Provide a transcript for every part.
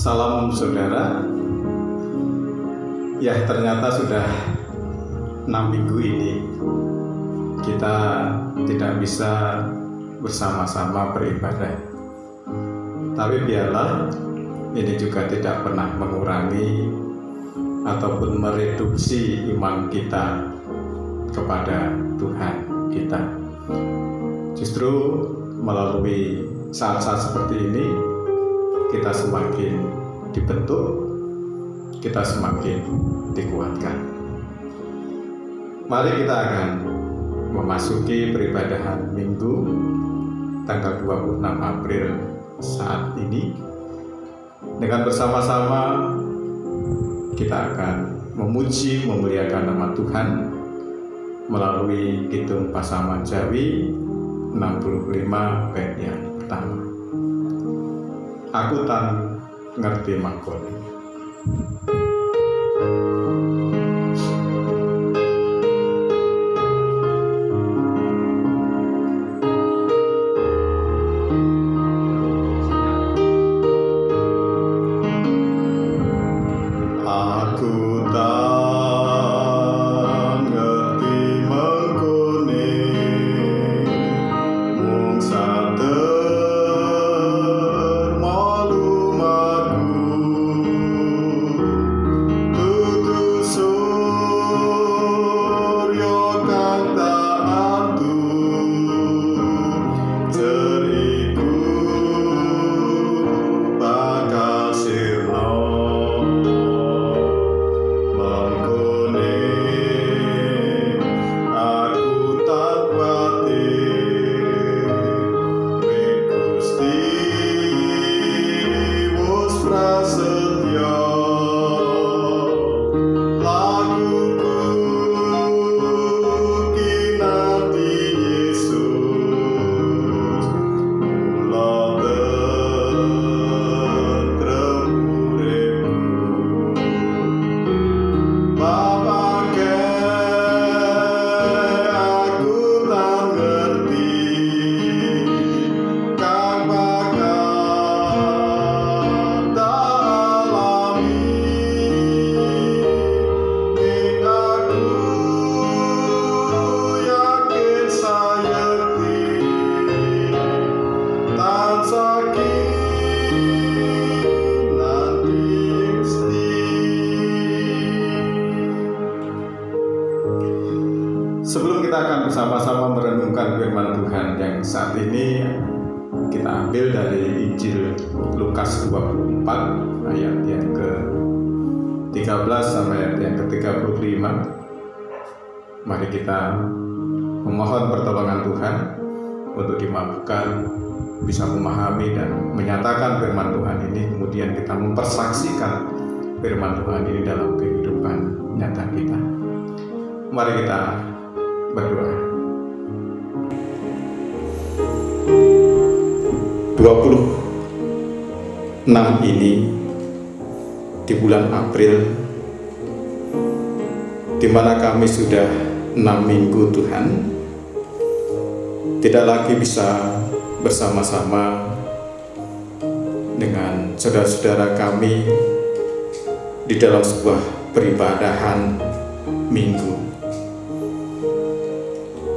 Salam saudara. Ya, ternyata sudah 6 minggu ini kita tidak bisa bersama-sama beribadah. Tapi biarlah ini juga tidak pernah mengurangi ataupun mereduksi iman kita kepada Tuhan kita. Justru melalui saat-saat seperti ini kita semakin dibentuk, kita semakin dikuatkan. Mari kita akan memasuki peribadahan Minggu tanggal 26 April saat ini. Dengan bersama-sama kita akan memuji, memuliakan nama Tuhan melalui Kidung Pasaman Jawi 65 bait yang pertama. Aku tan ngerti mangkon. Sebelum kita akan bersama-sama merenungkan firman Tuhan yang saat ini kita ambil dari Injil Lukas 24 ayat yang ke-13 sampai ayat yang ke-35. Mari kita memohon pertolongan Tuhan untuk dimampukan bisa memahami dan menyatakan firman Tuhan ini, kemudian kita mempersaksikan firman Tuhan ini dalam kehidupan nyata kita. Mari kita berdoa. 26 ini di bulan April, di mana kami sudah 6 minggu Tuhan tidak lagi bisa bersama-sama dengan saudara-saudara kami di dalam sebuah peribadahan minggu.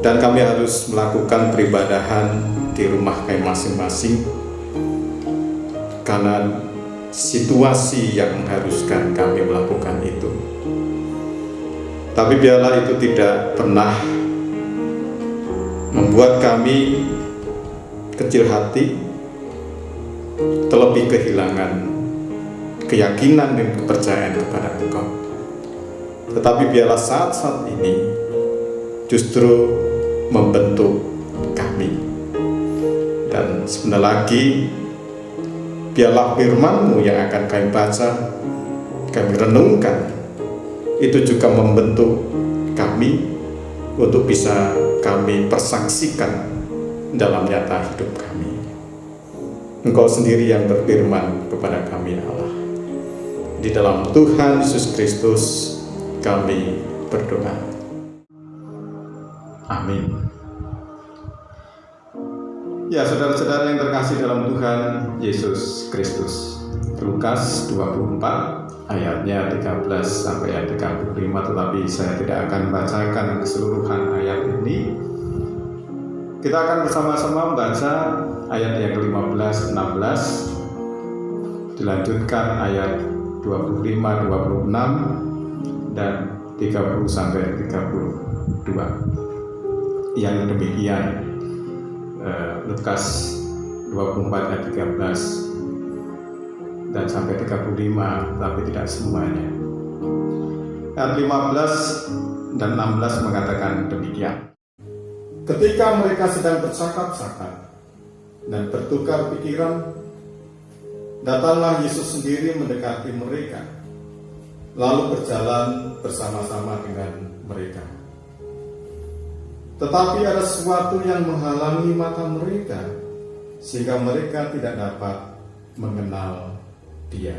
Dan kami harus melakukan peribadahan di rumah kami masing-masing karena situasi yang mengharuskan kami melakukan itu. Tapi biarlah itu tidak pernah membuat kami kecil hati, terlebih kehilangan keyakinan dan kepercayaan kepada Engkau. Tetapi biarlah saat-saat ini justru membentuk kami. Dan sebentar lagi biarlah firman-Mu yang akan kami baca, kami renungkan, itu juga membentuk kami untuk bisa kami persaksikan dalam nyata hidup kami. Engkau sendiri yang berfirman kepada kami, Allah. Di dalam Tuhan Yesus Kristus kami berdoa. Amin. Ya, saudara-saudara yang terkasih dalam Tuhan Yesus Kristus, Lukas 24 ayatnya 13 sampai ayat 35, tetapi saya tidak akan bacakan keseluruhan ayat ini. Kita akan bersama-sama membaca ayat yang ke-15, 16, dilanjutkan ayat 25, 26, dan 30 sampai 32. Yang demikian Lukas 24 ayat 13 dan sampai 35, tapi tidak semuanya. Ayat 15 dan 16 mengatakan demikian. Ketika mereka sedang bercakap-cakap dan bertukar pikiran, datanglah Yesus sendiri mendekati mereka, lalu berjalan bersama-sama dengan mereka. Tetapi ada sesuatu yang menghalangi mata mereka, sehingga mereka tidak dapat mengenal Dia.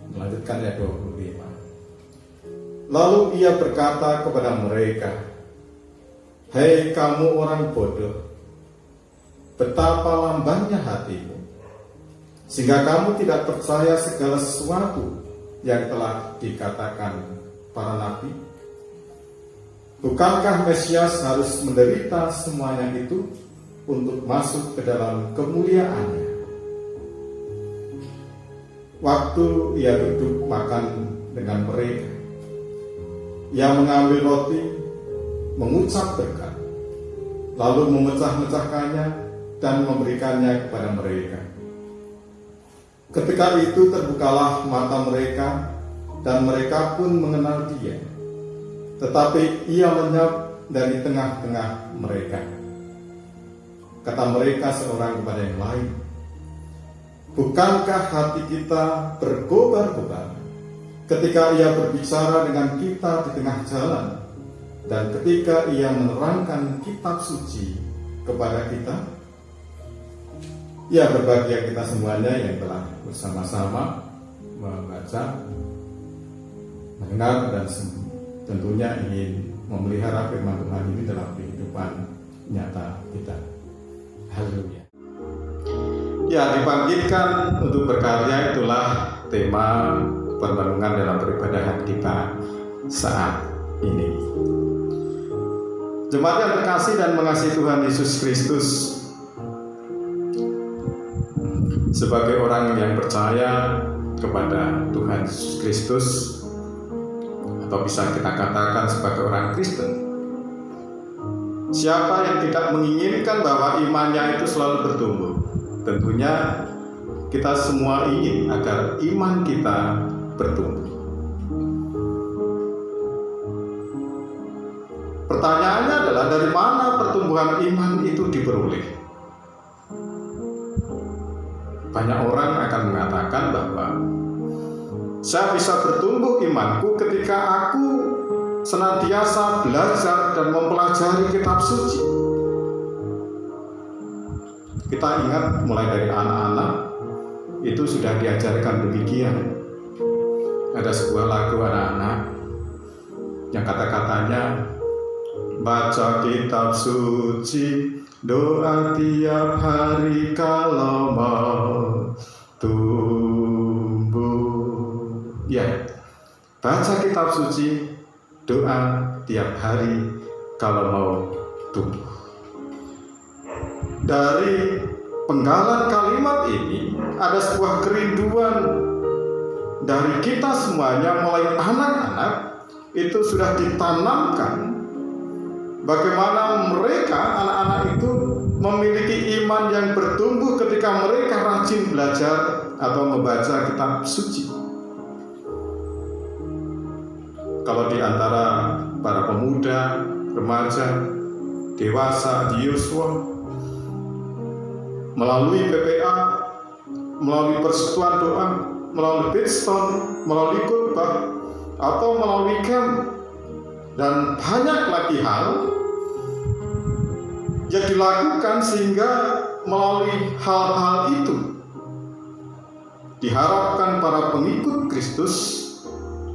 Melanjutkan ayat 25. Lalu Ia berkata kepada mereka, "Hei kamu orang bodoh, betapa lambannya hatimu, sehingga kamu tidak percaya segala sesuatu yang telah dikatakan para nabi? Bukankah Mesias harus menderita semuanya itu untuk masuk ke dalam kemuliaannya?" Waktu Ia duduk makan dengan mereka, Ia mengambil roti, mengucap berkat, lalu memecah-mecahkannya dan memberikannya kepada mereka. Ketika itu terbukalah mata mereka, dan mereka pun mengenal Dia. Tetapi Ia lenyap dari tengah-tengah mereka. Kata mereka seorang kepada yang lain, "Bukankah hati kita bergobar-gobar ketika Ia berbicara dengan kita di tengah jalan, dan ketika Ia menerangkan kitab suci kepada kita?" Ya, berbahagia kita semuanya yang telah bersama-sama membaca, mendengar, dan tentunya ingin memelihara firman Tuhan ini dalam kehidupan nyata kita. Haleluya. Ya, dibangkitkan untuk berkarya, itulah tema permenungan dalam peribadahan kita saat ini. Jemaat yang terkasih dan mengasihi Tuhan Yesus Kristus, sebagai orang yang percaya kepada Tuhan Yesus Kristus, atau bisa kita katakan sebagai orang Kristen, siapa yang tidak menginginkan bahwa imannya itu selalu bertumbuh? Tentunya kita semua ingin agar iman kita bertumbuh. Pertanyaannya adalah, dari mana pertumbuhan iman itu diperoleh? Banyak orang akan mengatakan bahwa saya bisa bertumbuh imanku ketika aku senantiasa belajar dan mempelajari kitab suci. Kita ingat mulai dari anak-anak itu sudah diajarkan demikian. Ada sebuah lagu anak-anak yang kata-katanya, "Baca kitab suci, doa tiap hari kalau mau tumbuh." Ya, baca kitab suci, doa tiap hari kalau mau tumbuh. Dari penggalan kalimat ini ada sebuah kerinduan dari kita semuanya, mulai anak-anak itu sudah ditanamkan bagaimana mereka, anak-anak itu memiliki iman yang bertumbuh ketika mereka rajin belajar atau membaca kitab suci. Kalau di antara para pemuda, remaja, dewasa di Yosua, melalui PPA, melalui persekutuan doa, melalui Bidstone, melalui khotbah, atau melalui camp, dan banyak lagi hal yang dilakukan, sehingga melalui hal-hal itu diharapkan para pengikut Kristus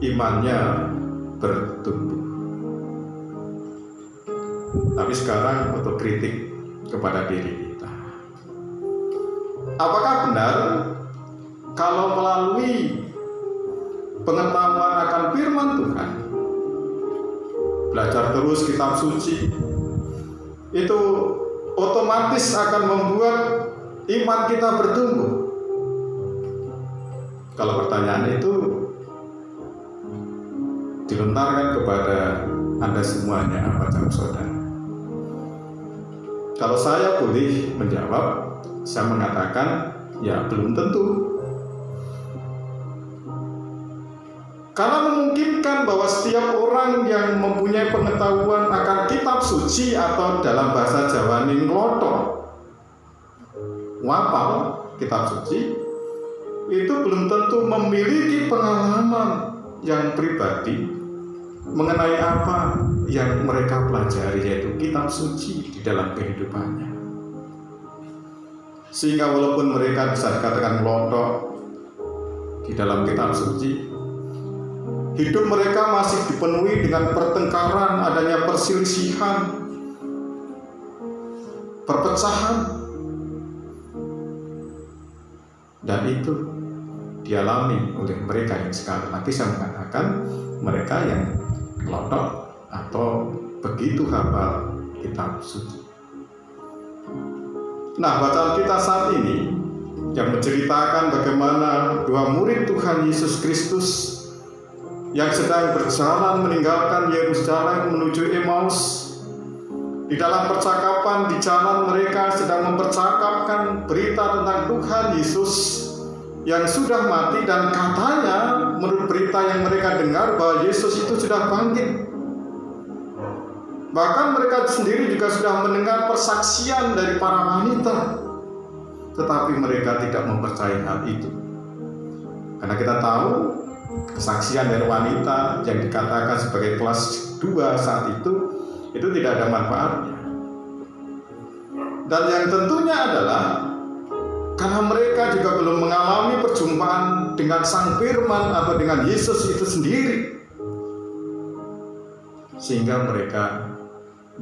imannya bertumbuh. Tapi sekarang otokritik kepada diri kita. Apakah benar kalau melalui pengetahuan akan firman Tuhan, belajar terus kitab suci, itu otomatis akan membuat iman kita bertumbuh. Kalau pertanyaan itu dilontarkan kepada Anda semuanya, apa jawab saudara? Kalau saya boleh menjawab, saya mengatakan ya belum tentu. Karena memungkinkan bahwa setiap orang yang mempunyai pengetahuan akan kitab suci, atau dalam bahasa Jawa ngloto, wapal kitab suci, itu belum tentu memiliki pengalaman yang pribadi mengenai apa yang mereka pelajari, yaitu kitab suci di dalam kehidupannya. Sehingga walaupun mereka bisa dikatakan ngloto di dalam kitab suci, hidup mereka masih dipenuhi dengan pertengkaran, adanya perselisihan, perpecahan. Dan itu dialami oleh mereka yang sekali lagi saya mengatakan mereka yang ngotot atau begitu hafal kitab suci. Nah, bacaan kita saat ini yang menceritakan bagaimana dua murid Tuhan Yesus Kristus yang sedang berjalan meninggalkan Yerusalem menuju Emmaus. Di dalam percakapan di jalan mereka sedang mempercakapkan berita tentang Tuhan Yesus yang sudah mati, dan katanya menurut berita yang mereka dengar bahwa Yesus itu sudah bangkit. Bahkan mereka sendiri juga sudah mendengar persaksian dari para wanita, tetapi mereka tidak mempercayai hal itu. Karena kita tahu kesaksian dari wanita yang dikatakan sebagai kelas 2 saat itu tidak ada manfaatnya. Dan yang tentunya adalah karena mereka juga belum mengalami perjumpaan dengan Sang Firman atau dengan Yesus itu sendiri, sehingga mereka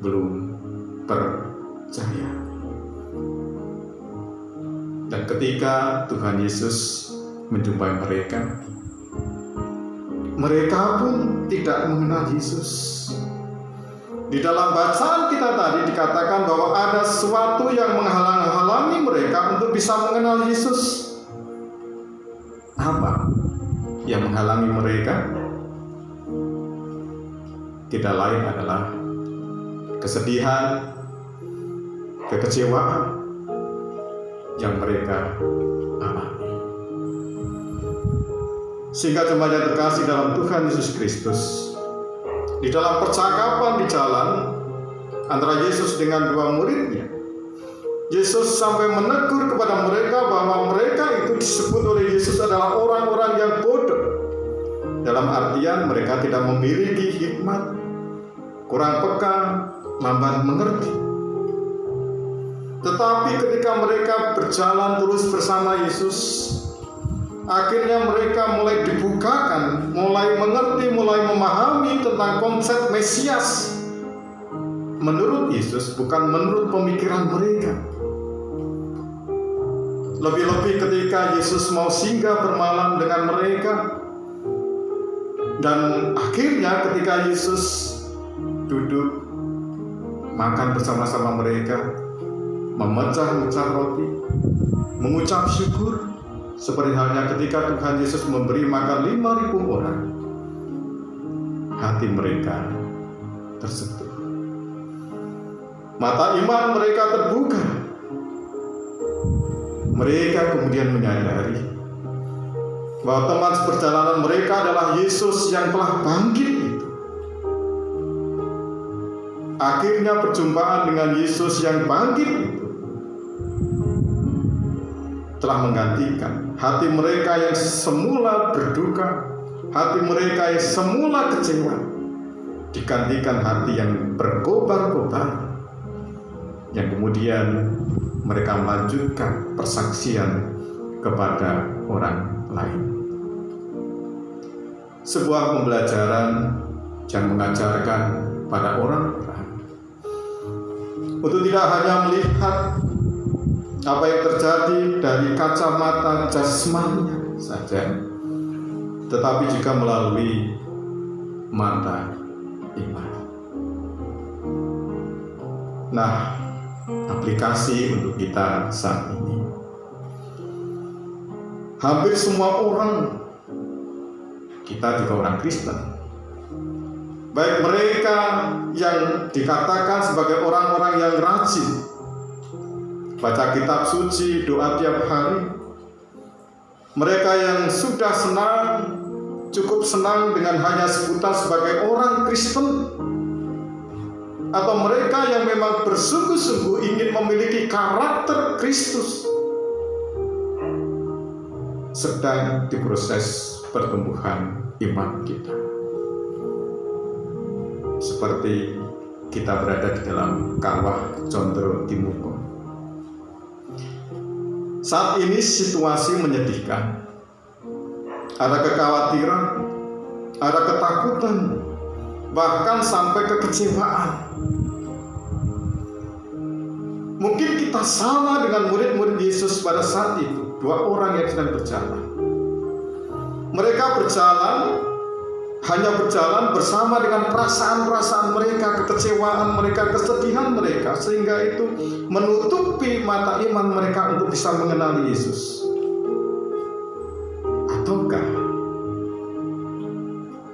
belum percaya. Dan ketika Tuhan Yesus menjumpai mereka, mereka pun tidak mengenal Yesus. Di dalam bacaan kita tadi dikatakan bahwa ada sesuatu yang menghalang-halangi mereka untuk bisa mengenal Yesus. Apa yang menghalangi mereka? Tidak lain adalah kesedihan, kekecewaan yang mereka alami. Sehingga jemaat yang terkasih dalam Tuhan Yesus Kristus, di dalam percakapan di jalan antara Yesus dengan dua muridnya, Yesus sampai menegur kepada mereka bahwa mereka itu disebut oleh Yesus adalah orang-orang yang bodoh. Dalam artian mereka tidak memiliki hikmat, kurang peka, lamban mengerti. Tetapi ketika mereka berjalan terus bersama Yesus, akhirnya mereka mulai dibukakan, mulai mengerti, mulai memahami tentang konsep Mesias menurut Yesus, bukan menurut pemikiran mereka. Lebih-lebih ketika Yesus mau singgah bermalam dengan mereka, dan akhirnya ketika Yesus duduk makan bersama-sama mereka, memecah-mecah roti, mengucap syukur, seperti halnya ketika Tuhan Yesus memberi makan 5.000 orang, hati mereka tersentuh. Mata iman mereka terbuka. Mereka kemudian menyadari bahwa teman seperjalanan mereka adalah Yesus yang telah bangkit itu. Akhirnya perjumpaan dengan Yesus yang bangkit itu telah menggantikan hati mereka yang semula berduka, hati mereka yang semula kecewa, digantikan hati yang berkobar-kobar, yang kemudian mereka melanjutkan persaksian kepada orang lain. Sebuah pembelajaran yang mengajarkan pada orang-orang untuk tidak hanya melihat apa yang terjadi dari kacamata jasmani, saja, tetapi juga melalui mata iman. Nah, aplikasi untuk kita saat ini, hampir semua orang, kita juga orang Kristen, baik mereka yang dikatakan sebagai orang-orang yang rajin baca kitab suci, doa tiap hari, mereka yang sudah cukup senang dengan hanya sebutan sebagai orang Kristen, atau mereka yang memang bersungguh-sungguh ingin memiliki karakter Kristus, sedang diproses pertumbuhan iman kita. Seperti kita berada di dalam kawah Condro Timurko. Saat ini situasi menyedihkan. Ada kekhawatiran, ada ketakutan, bahkan sampai kekecewaan. Mungkin kita sama dengan murid-murid Yesus pada saat itu, dua orang yang sedang berjalan. Mereka hanya berjalan bersama dengan perasaan-perasaan mereka, kekecewaan mereka, kesedihan mereka, sehingga itu menutupi mata iman mereka untuk bisa mengenali Yesus. Ataukah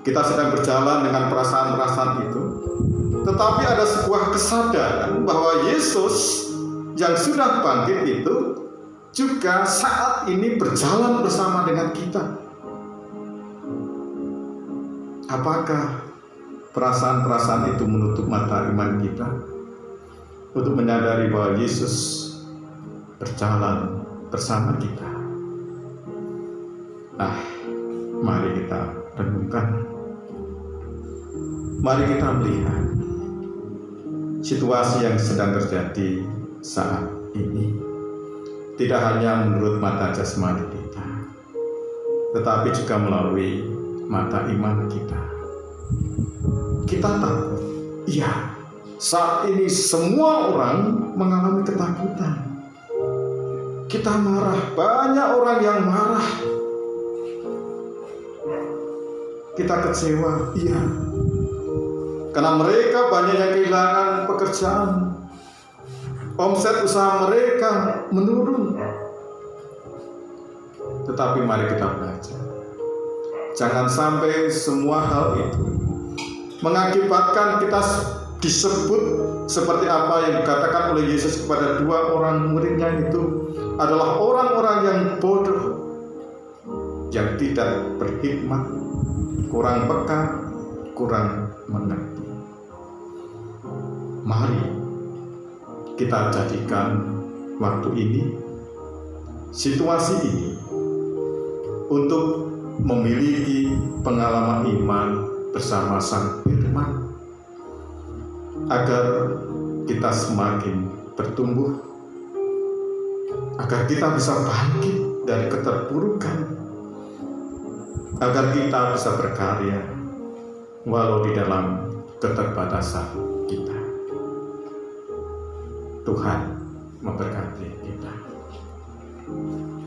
kita sedang berjalan dengan perasaan-perasaan itu, tetapi ada sebuah kesadaran bahwa Yesus yang sudah bangkit itu juga saat ini berjalan bersama dengan kita? Apakah perasaan-perasaan itu menutup mata iman kita untuk menyadari bahwa Yesus berjalan bersama kita? Nah, mari kita renungkan. Mari kita melihat situasi yang sedang terjadi saat ini, tidak hanya menurut mata jasmani kita, tetapi juga melalui mata iman kita. Kita takut. Iya, saat ini semua orang mengalami ketakutan. Kita marah, banyak orang yang marah. Kita kecewa, iya, karena mereka banyak yang kehilangan pekerjaan, omset usaha mereka menurun. Tetapi mari kita belajar, jangan sampai semua hal itu mengakibatkan kita disebut seperti apa yang dikatakan oleh Yesus kepada dua orang muridnya itu adalah orang-orang yang bodoh, yang tidak berhikmat, kurang peka, kurang mengerti. Mari kita jadikan waktu ini, situasi ini, untuk memiliki pengalaman iman bersama Sang Firman, agar kita semakin bertumbuh, agar kita bisa bangkit dari keterpurukan, agar kita bisa berkarya walau di dalam keterbatasan kita. Tuhan memberkati kita.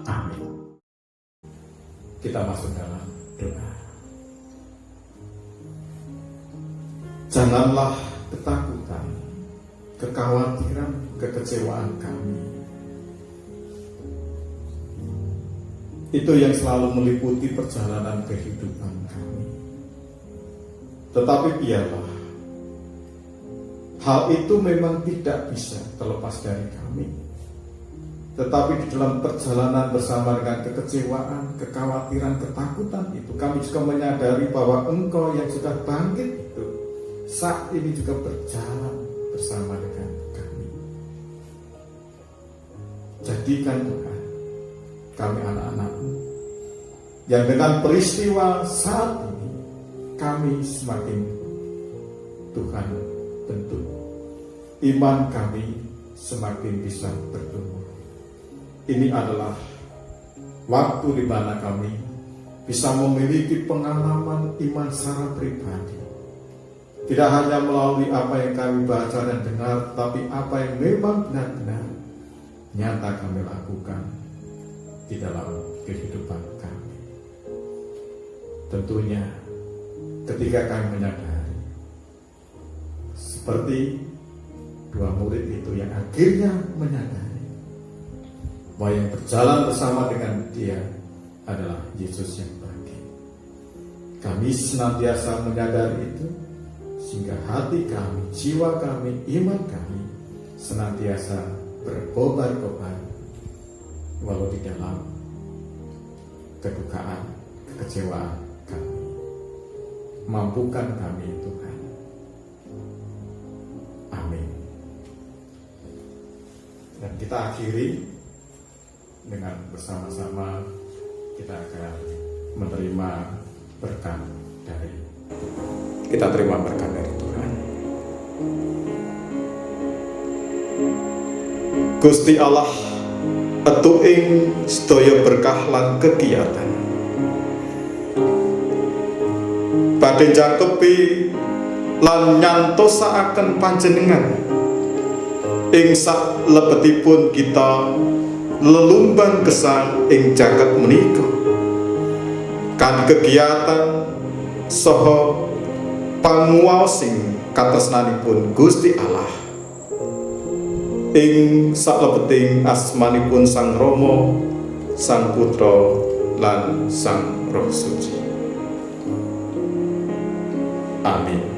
Amin. Kita masuk dalam doa. Janganlah ketakutan, kekhawatiran, kekecewaan kami. Itu yang selalu meliputi perjalanan kehidupan kami. Tetapi biarlah hal itu memang tidak bisa terlepas dari kami. Tetapi di dalam perjalanan bersama dengan kekecewaan, kekhawatiran, ketakutan itu, kami juga menyadari bahwa Engkau yang sudah bangkit itu saat ini juga berjalan bersama dengan kami. Jadikan Tuhan kami anak-anak-Mu yang dengan peristiwa saat ini kami semakin Tuhan bentuk, iman kami semakin bisa bertumbuh. Ini adalah waktu di mana kami bisa memiliki pengalaman iman secara pribadi. Tidak hanya melalui apa yang kami baca dan dengar, tapi apa yang memang benar-benar nyata kami lakukan di dalam kehidupan kami. tentunya ketika kami menyadari seperti dua murid itu yang akhirnya menyadari bahwa yang berjalan bersama dengan dia adalah Yesus yang bangkit. Kami senantiasa menyadari itu sehingga hati kami, jiwa kami, iman kami senantiasa berkobar-kobar walau di dalam kedukaan, kekecewaan kami. Mampukan kami Tuhan. Amin. Dan kita akhiri dengan bersama-sama kita akan menerima berkat dari Tuhan. Kita terima berkat dari Tuhan. Gusti Allah petuing sedaya berkah lan kegiatan. Badhe jangkepi lan nyantosaaken panjenengan ing sak lebetipun kita lelumban gesang ing jagat menika. Kan kegiatan saha panguwaosing katresnanipun Gusti Allah ing saklebeting asmanipun Sang Rama, Sang Putra lan Sang Roh Suci. Amin.